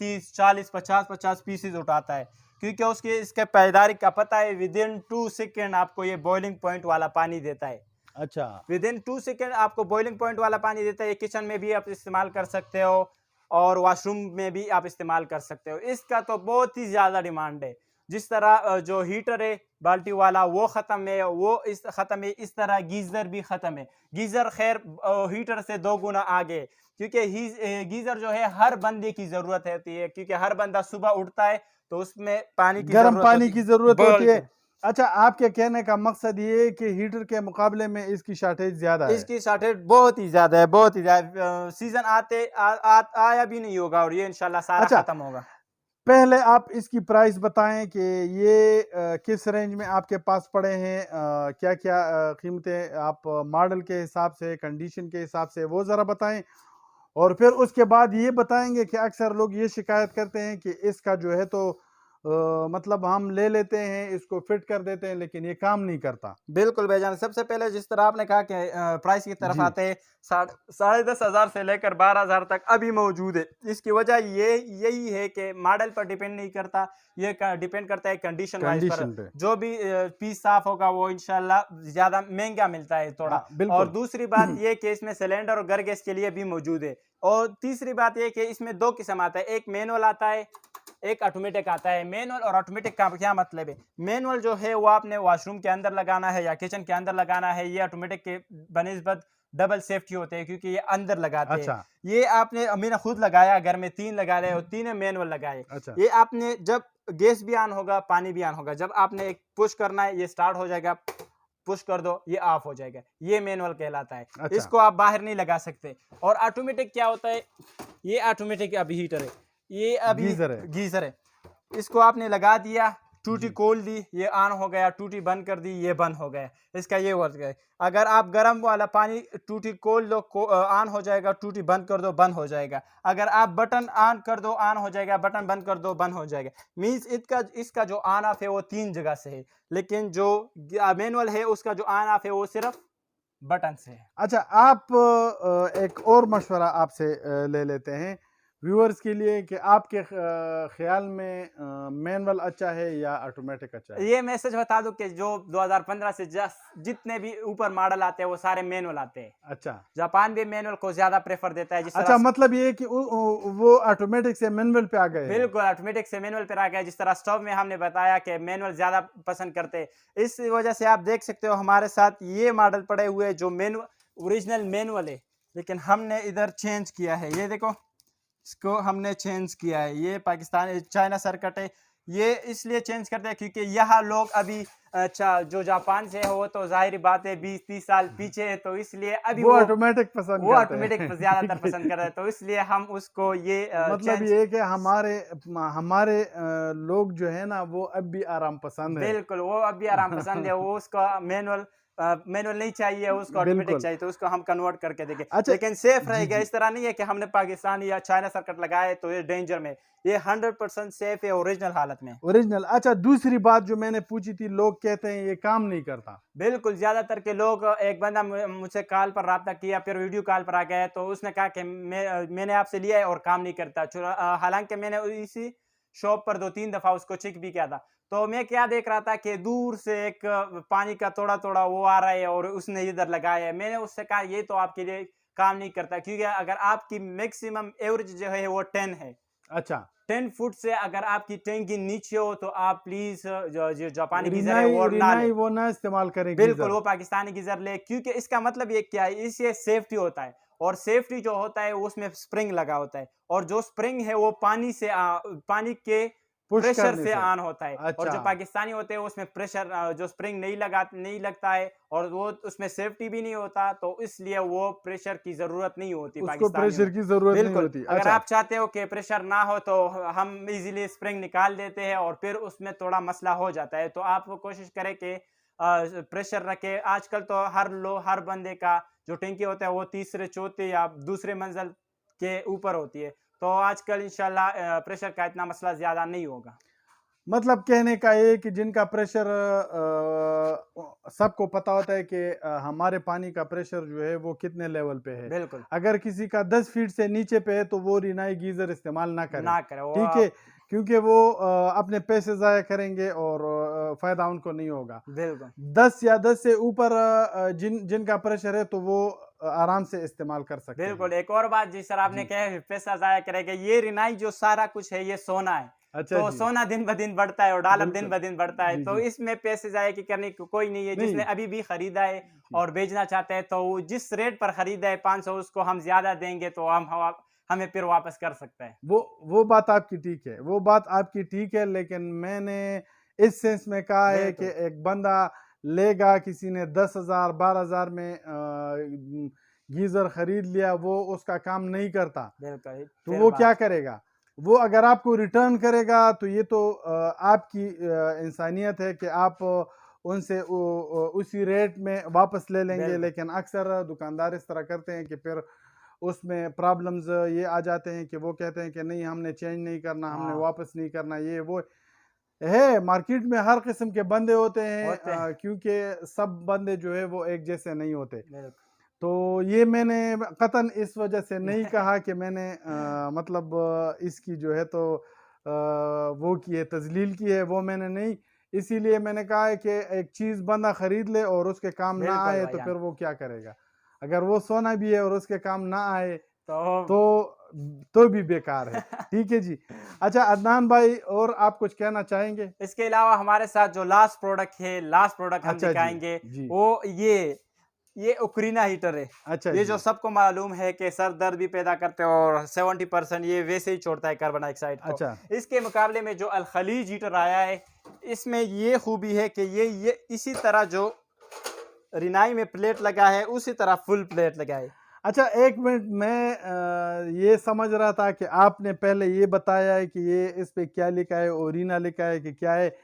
30 40 50 पीसेस उठाता है, क्योंकि इसके पैदारी का पता है। विदिन 2 सेकेंड आपको ये बॉइलिंग पॉइंट वाला पानी देता है। अच्छा विदिन 2 सेकेंड आपको बॉइलिंग पॉइंट वाला पानी देता है। किचन में भी आप इस्तेमाल कर सकते हो और वॉशरूम में भी आप इस्तेमाल कर सकते हो। इसका तो बहुत ही ज़्यादा डिमांड है। जिस तरह जो हीटर है बाल्टी वाला वो ख़त्म है, वो इस ख़त्म है, इस तरह गीज़र भी ख़त्म है। गीज़र खैर हीटर से 2 गुना आगे, क्योंकि गीज़र जो है हर बंदे की ज़रूरत होती है, क्योंकि हर बंदा सुबह उठता है तो उसमें पानी की गर्म पानी की ज़रूरत होती है। अच्छा आपके कहने का मकसद ये है कि हीटर के मुकाबले में इसकी शॉर्टेज ज़्यादा है? इसकी शॉर्टेज बहुत ही ज़्यादा है, बहुत ही ज़्यादा। सीज़न आया भी नहीं होगा और ये इंशाल्लाह सारा ख़त्म होगा। पहले आप इसकी प्राइस बताएं कि ये किस रेंज में आपके पास पड़े हैं, क्या क्या कीमतें, आप मॉडल के हिसाब से, कंडीशन के हिसाब से वो ज़रा बताएं। और फिर उसके बाद ये बताएंगे कि अक्सर लोग ये शिकायत करते हैं कि इसका जो है तो मतलब हम ले लेते हैं, इसको फिट कर देते हैं, लेकिन ये काम नहीं करता। बिल्कुल भाईजान, सबसे पहले जिस तरह आपने कहा कि प्राइस की तरफ आते हैं, 10,500 से लेकर 12,000 तक अभी मौजूद है। इसकी वजह यही है कि मॉडल पर डिपेंड नहीं करता, ये डिपेंड करता है कंडीशन वाइज पर। जो भी पीस साफ होगा वो इंशाल्लाह ज्यादा महंगा मिलता है थोड़ा। और दूसरी बात ये कि इसमें सिलेंडर और घर गैस के लिए भी मौजूद है। और तीसरी बात ये कि इसमें 2 किस्म आता है, एक मैनुअल आता है, एक ऑटोमेटिक आता है। मैनुअल और ऑटोमेटिक का क्या मतलब है? मैनुअल जो है वो आपने वॉशरूम के अंदर लगाना है या किचन के अंदर लगाना है। ये ऑटोमेटिक के बनिस्बत डबल सेफ्टी होते हैं, क्योंकि ये अंदर लगाते हैं। ये आपने मैंने खुद लगाया, घर में 3 लगा रहे हो, 3 मैनुअल लगाए। ये आपने जब गैस भी ऑन होगा, पानी भी ऑन होगा, जब आपने एक पुश करना है ये स्टार्ट हो जाएगा, पुश कर दो ये ऑफ हो जाएगा। ये मैनुअल कहलाता है। इसको आप बाहर नहीं लगा सकते। और ऑटोमेटिक क्या होता है? ये ऑटोमेटिक अभी हीटर है, ये अभी गीजर है। इसको आपने लगा दिया, टूटी खोल दी, ये ऑन हो गया, टूटी बंद कर दी, ये बंद हो गया। इसका ये वर्क है। अगर आप गर्म वाला पानी टूटी खोल दो, ऑन हो जाएगा, टूटी बंद कर दो, बंद हो जाएगा। अगर आप बटन ऑन कर दो, ऑन हो जाएगा, बटन बंद कर दो, बंद हो जाएगा। मीन्स इसका जो ऑन ऑफ है वो 3 जगह से है, लेकिन जो मैनुअल है उसका जो ऑन ऑफ है वो सिर्फ बटन से है। अच्छा आप एक और मशवरा आपसे ले लेते हैं व्यूअर्स के लिए कि आपके ख्याल में मैनुअल अच्छा है या ऑटोमेटिक अच्छा है? ये मैसेज बता दूं कि जो 2015 से जितने भी ऊपर मॉडल आते हैं वो सारे मैनुअल आते हैं। अच्छा, जापान भी मैनुअल को ज्यादा प्रेफर देता है। अच्छा मतलब ये कि वो ऑटोमेटिक से मैनुअल पे आ गए? बिल्कुल ऑटोमेटिक से मैनुअल पे आ गया। जिस तरह स्टोव में हमने बताया कि मैनुअल ज्यादा पसंद करते हैं, इस वजह से आप देख सकते हो हमारे साथ ये मॉडल पड़े हुए जो ओरिजिनल मैनुअल है, लेकिन हमने इधर चेंज किया है। ये देखो, इसको हमने चेंज किया है। ये पाकिस्तान चाइना सर्किट है। ये इसलिए चेंज करते हैं क्योंकि यहाँ लोग अभी अच्छा जो जापान से है वो तो जाहिर बात है 20-30 साल पीछे है, तो इसलिए अभी वो ऑटोमेटिक पसंद वो करते ऑटोमेटिक हैं। ज्यादातर ठीक है। पसंद कर रहे हैं, तो इसलिए हम उसको ये मतलब चेंज। ये है कि हमारे हमारे लोग जो है ना वो अब भी आराम पसंद है। बिल्कुल, वो अब भी आराम पसंद है, वो उसको मैनुअल नहीं चाहिए, उसको ऑटोमेटिक बिल्कुल। चाहिए, तो उसको हम कन्वर्ट करके देंगे। अच्छा। लेकिन सेफ जी रहेगा, जी। इस तरह नहीं है कि हमने पाकिस्तान या चाइना सर्किट लगाए तो ये डेंजर में। ये 100% सेफ है ओरिजिनल हालत में। ओरिजिनल। अच्छा, दूसरी बात जो मैंने पूछी थी, लोग कहते हैं ये काम नहीं करता। बिल्कुल, ज़्यादातर के लोग, एक बंदा मुझसे कॉल पर राब्ता किया, फिर वीडियो कॉल पर आ गया, तो उसने कहा कि मैंने आपसे लिया है और काम नहीं करता। हालाँकि मैंने इसी शॉप पर 2-3 दफ़ा उसको चेक भी किया था। तो मैं क्या देख रहा था कि दूर से एक पानी का थोड़ा-थोड़ा वो आ रहा है और उसने इधर लगाया है। मैंने उससे कहा ये तो आपके लिए काम नहीं करता, क्योंकि अगर आपकी मैक्सिमम एवरेज जो है वो 10 है। अच्छा। 10 फुट से अगर आपकी टैंकी नीचे हो तो आप प्लीज़ जो जो जापानी गीज़र है रिनाई वो ना रिनाई लें। वो ना इस्तेमाल करें बिल्कुल, गीजर। वो पाकिस्तानी गीज़र ले, क्योंकि इसका मतलब ये क्या है, इससे सेफ्टी होता है, और सेफ्टी जो होता है उसमें स्प्रिंग लगा होता है, और जो स्प्रिंग है वो पानी के पुश प्रेशर करने से से। ऑन होता है, और अच्छा। जो पाकिस्तानी होते हैं उसमें प्रेशर जो स्प्रिंग नहीं लगता है, और वो उसमें सेफ्टी भी नहीं होता, तो इसलिए वो प्रेशर की ज़रूरत नहीं होती उसको पाकिस्तानियों प्रेशर में। की जरूरत नहीं बिल्कुल, होती। अगर अच्छा। आप चाहते हो कि प्रेशर ना हो तो हम इज़िली स्प्रिंग निकाल देते हैं, और फिर उसमें थोड़ा मसला हो जाता है, तो आप कोशिश करें कि प्रेशर रखे। आजकल तो हर बंदे का जो टंकी होता है वो तीसरे चौथे या दूसरे मंजिल के ऊपर होती है, तो आजकल इंशाल्लाह प्रेशर का इतना मसला ज्यादा नहीं होगा। मतलब कहने का ये कि जिनका प्रेशर सबको पता होता है कि हमारे पानी का प्रेशर जो है वो कितने लेवल पे है। बिल्कुल, अगर किसी का 10 फीट से नीचे पे है तो वो रिनाई गीजर इस्तेमाल ना करे। ना करें वो ठीक है। आप। क्योंकि वो अपने पैसे ज़ाया करेंगे और फायदा उनको नहीं होगा। बिल्कुल 10 या 10 से ऊपर जिनका प्रेशर है तो वो आराम से इस्तेमाल कर सकते हैं। बिल्कुल, एक और बात जिस तरह आपने जी। कहा है पैसा जाया करेगा, ये रिनाई जो सारा कुछ है ये सोना है, अच्छा तो जी। सोना दिन ब दिन बढ़ता है और डॉलर दिन बिल्कुल। ब दिन बढ़ता है, जी तो जी। इसमें पैसे जाया की करने की कोई नहीं है। नहीं। जिसने अभी भी खरीदा है जी। और बेचना चाहता है, तो वो जिस रेट पर खरीदा है 500, उसको हम ज्यादा देंगे तो हमें फिर वापस कर सकता है। वो बात आपकी ठीक है, वो बात आपकी ठीक है, लेकिन मैंने इस सेंस में कहा है कि बिल्कुल एक बंदा लेगा, किसी ने 10,000 12,000 में गीजर खरीद लिया, वो उसका काम नहीं करता, बिल्कुल, तो फिर वो क्या बात। करेगा? वो अगर आपको रिटर्न करेगा तो ये तो आपकी इंसानियत है कि आप उनसे उसी रेट में वापस ले लेंगे। बिल्कुल लेकिन अक्सर दुकानदार इस तरह करते हैं कि फिर उसमें प्रॉब्लम्स ये आ जाते हैं कि वो कहते हैं कि नहीं, हमने चेंज नहीं करना, हमने हाँ, वापस नहीं करना, ये वो है। मार्केट में हर किस्म के बंदे होते हैं, होते हैं। क्योंकि सब बंदे जो है वो एक जैसे नहीं होते। बिल्कुल तो ये मैंने कतन इस वजह से नहीं कहा कि मैंने मतलब इसकी जो है तो वो की है, तजलील की है, वो मैंने नहीं। इसीलिए मैंने कहा है कि एक चीज़ बंदा खरीद ले और उसके काम ना बिल्कुल आए तो भाईजान। फिर वो क्या करेगा? अगर वो सोना भी है और उसके काम ना आए तो तो भी बेकार है। ठीक है जी। अच्छा अदनान भाई, और आप कुछ कहना चाहेंगे? इसके अलावा हमारे साथ जो लास्ट प्रोडक्ट हम अच्छा जी। दिखाएंगे, जी। वो ये उक्रीना हीटर है। अच्छा ये जो जी। सबको मालूम है कि सर दर्द भी पैदा करते हैं, और 70% ये वैसे ही छोड़ता है कार्बन डाइऑक्साइड को। अच्छा। इसके मुकाबले में जो अल खलीज हीटर आया है, इसमें ये खूबी है कि ये इसी तरह जो रिनाई में प्लेट लगा है उसी तरह फुल प्लेट लगा है। अच्छा, एक मिनट, मैं ये समझ रहा था कि आपने पहले ये बताया है कि ये इस पे क्या लिखा है, ओरिना लिखा है कि क्या है,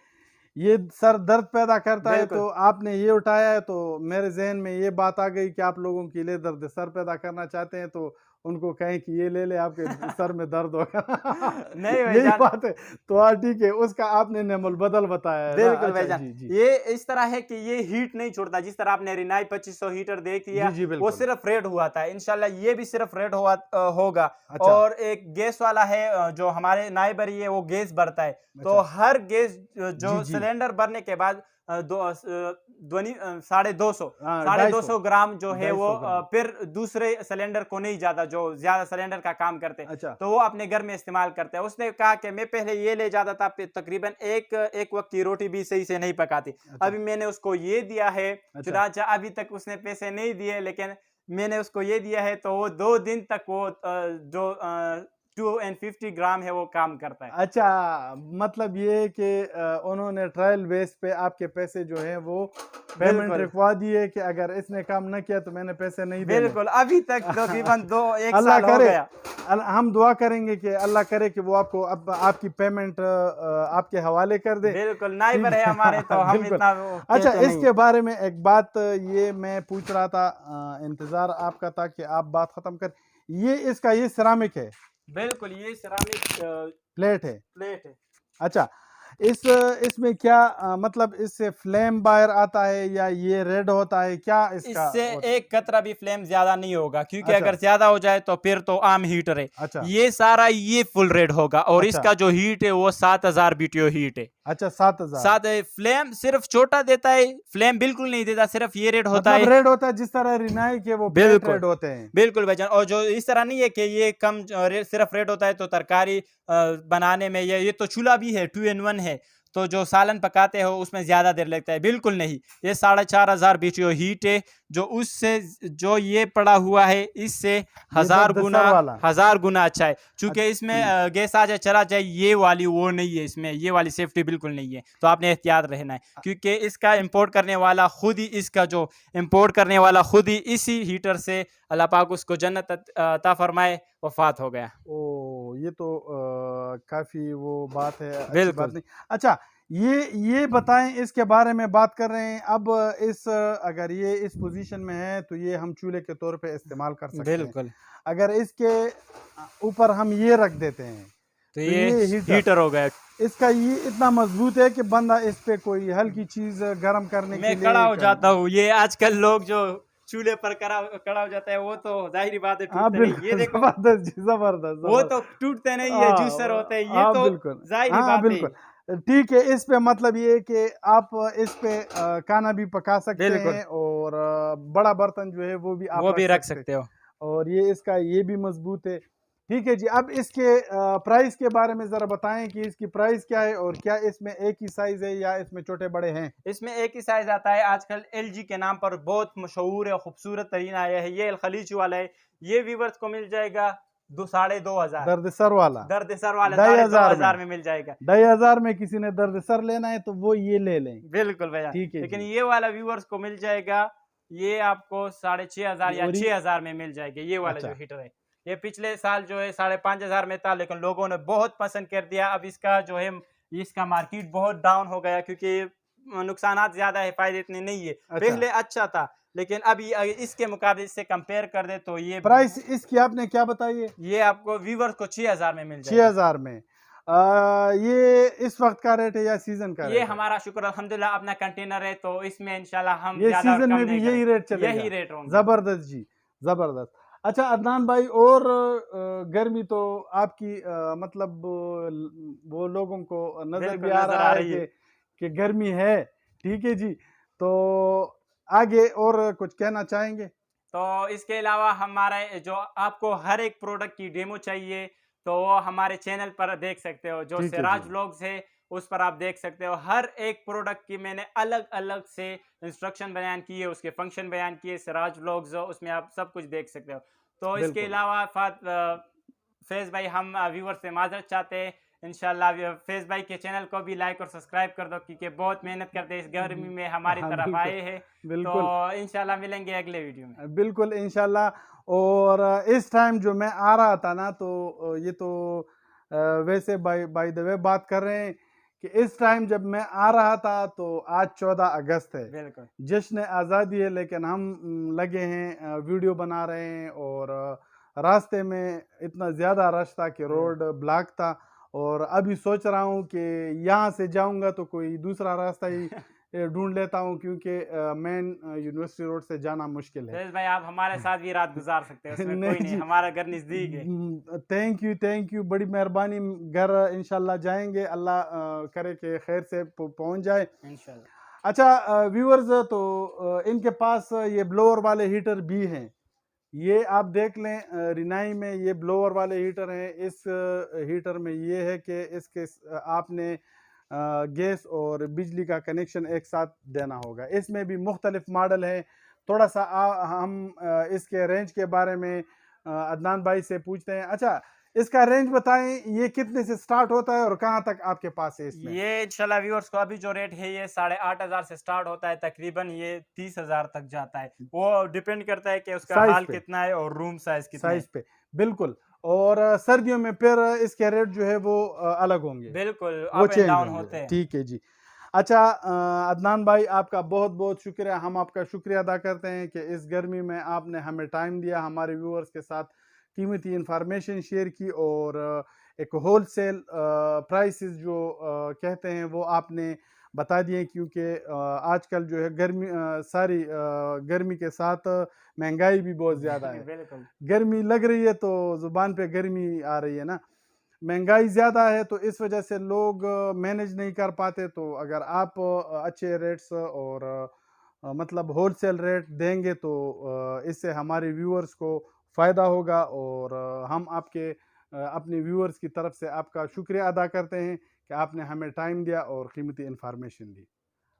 ये सर दर्द पैदा करता है, बिल्कुल तो आपने ये उठाया है तो मेरे जहन में ये बात आ गई कि आप लोगों के लिए दर्द सर पैदा करना चाहते हैं, तो उनको कहें कि ये ले ले, आपके सर में दर्द होगा। नहीं यही भाईजान। बात है। तो हाँ ठीक है, उसका आपने नेमुल बदल बताया है ना। बिल्कुल अच्छा भाईजान, जी जी। ये इस तरह है कि ये हीट नहीं छोड़ता। जिस तरह आपने रिनाई 2500 हीटर देख जी लिया, जी वो बिल्कुल। सिर्फ रेड हुआ था, इंशाल्लाह ये भी सिर्फ रेड होगा। अच्छा। और एक गैस वाला है, जो हमारे नाइबरी है वो गैस भरता है, तो अच्छा। हर गैस जी जो जी। सिलेंडर भरने के बाद ध्वनि 250 हाँ, साढ़े 250 दो सौ ग्राम जो है वो 250 ग्राम। फिर दूसरे सिलेंडर को नहीं जाता, जो ज्यादा सिलेंडर का काम करते हैं, अच्छा। तो वो अपने घर में इस्तेमाल करते हैं। उसने कहा कि मैं पहले ये ले जाता था, तकरीबन एक वक्त की रोटी भी सही से नहीं पकाती, अच्छा। अभी मैंने उसको ये दिया है। अच्छा। चुनाचा अभी तक उसने पैसे नहीं दिए, लेकिन मैंने उसको ये दिया है, तो वो 2 दिन तक वो जो 250 ग्राम है वो काम करता है। अच्छा, मतलब ये है कि उन्होंने ट्रायल बेस पे आपके पैसे जो है वो पेमेंट बिल्कुल रिकवा दिए कि अगर इसने काम न किया तो मैंने पैसे नहीं देने। बिल्कुल, अभी तक तकरीबन 1 अल्लाह साल हो करे, गया। हम दुआ करेंगे कि अल्लाह करे कि वो आपको अब आपकी पेमेंट आपके हवाले कर दे। बिल्कुल ठीक नाइबर है हमारे, तो हम बिल्कुल। इतना वो अच्छा, कहते नहीं। इसके बारे में एक बात ये मैं पूछ रहा था, इंतज़ार आपका था कि आप बात ख़त्म कर। ये इसका ये सिरामिक है, बिल्कुल ये सिरामिक प्लेट है। प्लेट है। अच्छा, इसमें क्या मतलब इससे फ्लेम बाहर आता है या ये रेड होता है, क्या इसका इससे होता? एक कतरा भी फ्लेम ज्यादा नहीं होगा, क्योंकि अच्छा अगर ज्यादा हो जाए तो फिर तो आम हीटर है। अच्छा ये सारा ये फुल रेड होगा, और अच्छा इसका जो हीट है वो 7000 BTU हीट है। अच्छा 7000 साथ फ्लेम सिर्फ छोटा देता है, फ्लेम बिल्कुल नहीं देता, सिर्फ ये रेड होता मतलब है। रेड होता है जिस तरह रिनाई के वो प्लेट बिल्कुल रेड होते हैं। बिल्कुल भाईजान, और जो इस तरह नहीं है कि ये कम सिर्फ रेड होता है तो तरकारी बनाने में ये तो चूल्हा भी है, 2 in 1 है, तो जो सालन पकाते हो उसमें ज्यादा देर लगता है। बिल्कुल नहीं, ये 4500 BTU हीट है, जो उससे जो ये पड़ा हुआ है इससे ये 10 वाला। 1000 गुना अच्छा है। चूंकि अच्छा, इसमें गैस आ जाए चला जाए, ये वाली वो नहीं है, इसमें ये वाली सेफ्टी बिल्कुल नहीं है, तो आपने एहतियात रहना है, क्योंकि इसका इंपोर्ट करने वाला खुद ही, इसका जो इंपोर्ट करने वाला खुद ही इसी हीटर से अल्लाह पाक उसको जन्नत अता फरमाए वफात हो गया। ओ ये तो काफी वो बात है, अच्छी बात बिल्कुल नहीं। अच्छा, ये बताएं, इसके बारे में बात कर रहे हैं अब। इस अगर ये इस पोजीशन में है तो ये हम चूल्हे के तौर पे इस्तेमाल कर सकते हैं। बिल्कुल, अगर इसके ऊपर हम ये रख देते हैं तो तो ये ये हीटर हो गया। इसका ये इतना मजबूत है कि बंदा इस पे कोई हल्की चीज गर्म करने के मैं लिए खड़ा हो जाता हूँ। ये आजकल लोग जो चूल्हे पर खड़ा हो जाता है, वो तो जाहिर बात है हाँ टूटते नहीं। ये बिल्कुल, देखो जबरदस्त जी, जबरदस्त वो जबरदस्त। तो टूटते नहीं है, जूसर होते हैं, ये हाँ तो बिल्कुल, जाहिर हाँ बात है। बिल्कुल। ठीक है, इस पे मतलब ये है कि आप इस पे खाना भी पका सकते बिल्कुल हैं और बड़ा बर्तन जो है वो भी आप वो रख भी रख सकते हैं। सकते हो। और ये इसका ये भी मजबूत है। ठीक है जी, अब इसके प्राइस के बारे में ज़रा बताएं कि इसकी प्राइस क्या है और क्या इसमें एक ही साइज़ है या इसमें छोटे बड़े हैं? इसमें एक ही साइज आता है। आजकल LG के नाम पर बहुत मशहूर है, खूबसूरत तरीन आया है, ये अल खलीज वाला है। ये व्यूवर्स को मिल जाएगा 2,500 दर्दसर वाला दर्द सर वाला 2500 2,500 में मिल जाएगा। 2500 में किसी ने दर्दसर लेना है तो वो ये ले लें। बिल्कुल भैया, ठीक है लेकिन जी। ये वाला व्यूवर्स को मिल जाएगा, ये आपको 6500 या और 6000 में मिल जाएगा। ये वाला जो अच्छा, हीटर है, ये पिछले साल जो है 5500 में था, लेकिन लोगों ने बहुत पसंद कर दिया। अब इसका जो है इसका मार्केट बहुत डाउन हो गया, क्योंकि नुकसानात ज्यादा है, फायदे इतने नहीं है। अच्छा। पहले अच्छा था, लेकिन अभी इसके मुकाबले इससे कंपेयर कर दे तो प्राइस इसकी आपने क्या बताई है? ये आपको व्यूवर्स को 6000 में मिल जाएगा। 6000 में। ये इस वक्त का रेट है या सीजन का ये रेट है? हमारा शुक्र अल्हम्दुलिल्लाह अपना कंटेनर है, तो इसमें इंशाल्लाह हम ये ज्यादा सीजन कम में भी नहीं यही करेंगे। रेट चलेगा? यही रेट होंगे। जबरदस्त जी, जबरदस्त। अच्छा अदनान भाई, और गर्मी तो आपकी मतलब वो लोगों को नजर भी बिल्कुल आ नजर रहा आ है रही है। कि गर्मी है। ठीक है जी, तो आगे और कुछ कहना चाहेंगे? तो इसके अलावा हमारा जो आपको हर एक प्रोडक्ट की डेमो चाहिए, तो वो हमारे चैनल पर देख सकते हो, जो ठीक है सिराज जी। व्लॉग्स है उस पर आप देख सकते हो। हर एक प्रोडक्ट की मैंने अलग अलग से इंस्ट्रक्शन बयान किए, उसके फंक्शन बयान किए। सिराज व्लॉग्स हो, उसमें आप सब कुछ देख सकते हो। तो इसके बिल्कुल। अलावा फैज भाई, हम व्यूवर से माजरत चाहते हैं। इंशाल्लाह फैज भाई के चैनल को भी लाइक और सब्सक्राइब कर दो, क्योंकि बहुत मेहनत करते हैं इस गर्मी में हमारी हाँ तरफ बिल्कुल आए हैं। तो बिल्कुल इंशाल्लाह मिलेंगे अगले वीडियो में। बिल्कुल इंशाल्लाह। और इस टाइम जो मैं आ रहा था ना, तो ये तो वैसे बाय बाय द वे बात कर रहे हैं कि इस टाइम जब मैं आ रहा था तो आज 14 अगस्त है, बिल्कुल जश्न आज़ादी है, लेकिन हम लगे हैं वीडियो बना रहे हैं और रास्ते में इतना ज़्यादा रश था कि रोड ब्लॉक था। और अभी सोच रहा हूँ कि यहाँ से जाऊँगा तो कोई दूसरा रास्ता ही ढूंढ लेता हूँ, क्योंकि मेन यूनिवर्सिटी रोड से जाना मुश्किल है। फैज भाई, आप हमारे साथ भी रात गुजार सकते हैं, उसमें कोई नहीं नहीं, जी, हमारा घर नजदीक है। थैंक यू, बड़ी मेहरबानी। घर इंशाल्लाह जाएंगे, अल्लाह करे कि खैर से पहुंच जाए इंशाल्लाह। अच्छा व्यूअर्स, तो इनके पास ये ब्लोअर वाले हीटर भी हैं। ये आप देख लें, रिनाई में ये ब्लोअर वाले हीटर हैं। इस हीटर में ये है कि इसके आपने गैस और बिजली का कनेक्शन एक साथ देना होगा। इसमें भी मुख्तलिफ मॉडल हैं। थोड़ा सा हम इसके रेंज के बारे में अदनान भाई से पूछते हैं। अच्छा, इसका रेंज बताएं, ये कितने से स्टार्ट होता है और कहाँ तक आपके पास है इसमें? ये इंशाल्लाह व्यूअर्स को अभी जो रेट है ये 8,500 से स्टार्ट होता है, तकरीबन ये 30,000 तक जाता है। वो डिपेंड करता है कि उसका साइज हाल पे, कितना है और रूम साइज कितने साइज हैं। पे, बिल्कुल। और सर्दियों में फिर इसके रेट जो है वो अलग होंगे, बिल्कुल वो अप एंड चेंज डाउन होंगे। होते हैं। ठीक है जी। अच्छा अदनान भाई, आपका बहुत बहुत शुक्रिया। हम आपका शुक्रिया अदा करते हैं कि इस गर्मी में आपने हमें टाइम दिया, हमारे व्यूअर्स के साथ कीमती इंफॉर्मेशन शेयर की, और एक होलसेल प्राइसेस जो कहते हैं वो आपने बता दिए, क्योंकि आजकल जो है गर्मी गर्मी के साथ महंगाई भी बहुत ज़्यादा है। बिल्कुल। गर्मी लग रही है तो ज़ुबान पे गर्मी आ रही है ना, महंगाई ज़्यादा है, तो इस वजह से लोग मैनेज नहीं कर पाते। तो अगर आप अच्छे रेट्स और मतलब होलसेल रेट देंगे तो इससे हमारे व्यूअर्स को फ़ायदा होगा, और हम आपके अपने व्यूअर्स की तरफ से आपका शुक्रिया अदा करते हैं कि आपने हमें टाइम दिया और कीमती इंफॉर्मेशन दी।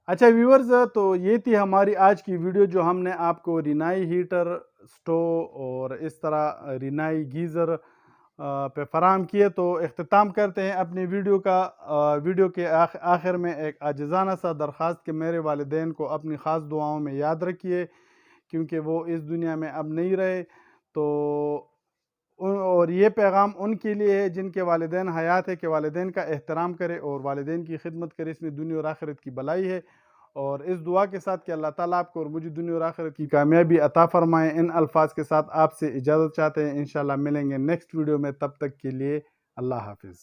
अच्छा व्यूअर्स, तो ये थी हमारी आज की वीडियो, जो हमने आपको रिनाई हीटर, स्टोव और इस तरह रिनाई गीज़र पे फराम किए। तो इख्तिताम करते हैं अपनी वीडियो का। वीडियो के आखिर में एक आजिज़ाना सा दरख्वास्त कि मेरे वालिदैन को अपनी ख़ास दुआओं में याद रखिए, क्योंकि वो इस दुनिया में अब नहीं रहे। तो और ये पैगाम उनके लिए है जिनके वालिदैन हयात है, कि वालिदैन का एहतराम करे और वालिदैन की खिदमत करे, इसमें दुनिया और आखिरत की भलाई है। और इस दुआ के साथ कि अल्लाह ताला आपको और मुझे दुनिया और आखिरत की कामयाबी अता फरमाए, इन अल्फाज के साथ आपसे इजाज़त चाहते हैं। इंशाल्लाह मिलेंगे नेक्स्ट वीडियो में, तब तक के लिए अल्लाह हाफिज़।